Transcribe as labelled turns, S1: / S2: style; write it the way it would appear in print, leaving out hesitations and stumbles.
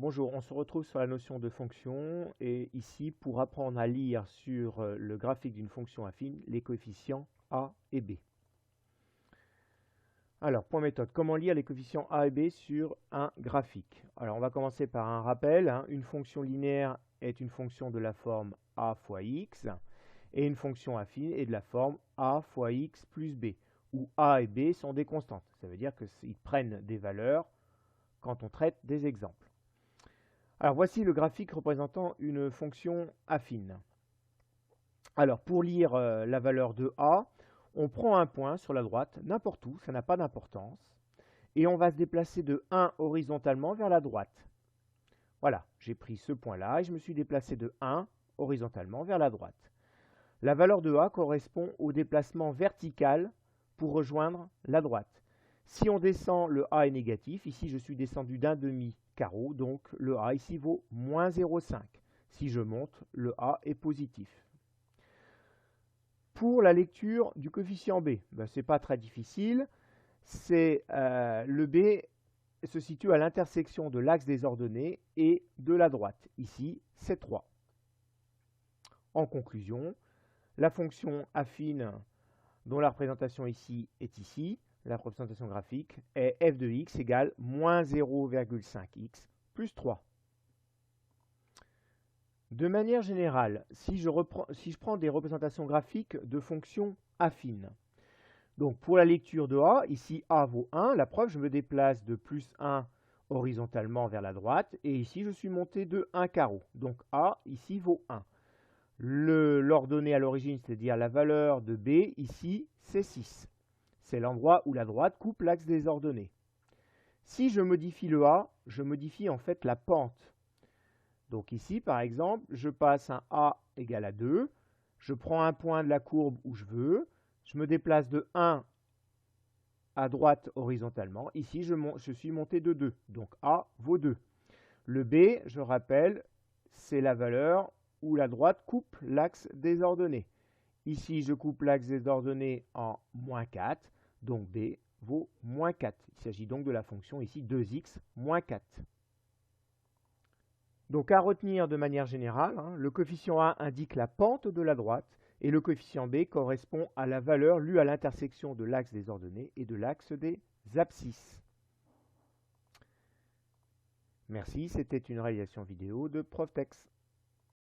S1: Bonjour, on se retrouve sur la notion de fonction et ici pour apprendre à lire sur le graphique d'une fonction affine les coefficients a et b. Alors, point méthode, comment lire les coefficients a et b sur un graphique? Alors, on va commencer par un rappel. Une fonction linéaire est une fonction de la forme a fois x et une fonction affine est de la forme a fois x plus b, où a et b sont des constantes. Ça veut dire qu'ils prennent des valeurs quand on traite des exemples. Alors voici le graphique représentant une fonction affine. Alors pour lire la valeur de a, on prend un point sur la droite, n'importe où, ça n'a pas d'importance, et on va se déplacer de 1 horizontalement vers la droite. Voilà, j'ai pris ce point-là et je me suis déplacé de 1 horizontalement vers la droite. La valeur de a correspond au déplacement vertical pour rejoindre la droite. Si on descend, le a est négatif. Ici, je suis descendu d'un demi-carreau, donc le a ici vaut moins 0,5. Si je monte, le a est positif. Pour la lecture du coefficient b, ce n'est pas très difficile. Le b se situe à l'intersection de l'axe des ordonnées et de la droite. Ici, c'est 3. En conclusion, la fonction affine dont la représentation ici est ici, la représentation graphique, est f de x égale moins 0,5x plus 3. De manière générale, si je prends des représentations graphiques de fonctions affines, donc pour la lecture de a, ici a vaut 1, la preuve, je me déplace de plus 1 horizontalement vers la droite, et ici je suis monté de 1 carreau, donc a ici vaut 1. L'ordonnée à l'origine, c'est-à-dire la valeur de b, ici, c'est 6. C'est l'endroit où la droite coupe l'axe des ordonnées. Si je modifie le a, je modifie en fait la pente. Donc ici, par exemple, je passe un a égale à 2, je prends un point de la courbe où je veux, je me déplace de 1 à droite horizontalement. Ici, je suis monté de 2, donc a vaut 2. Le b, je rappelle, c'est la valeur où la droite coupe l'axe des ordonnées. Ici, je coupe l'axe des ordonnées en moins 4, donc b vaut moins 4. Il s'agit donc de la fonction ici 2x moins 4. Donc à retenir de manière générale, le coefficient a indique la pente de la droite et le coefficient b correspond à la valeur lue à l'intersection de l'axe des ordonnées et de l'axe des abscisses. Merci, c'était une réalisation vidéo de Proftex.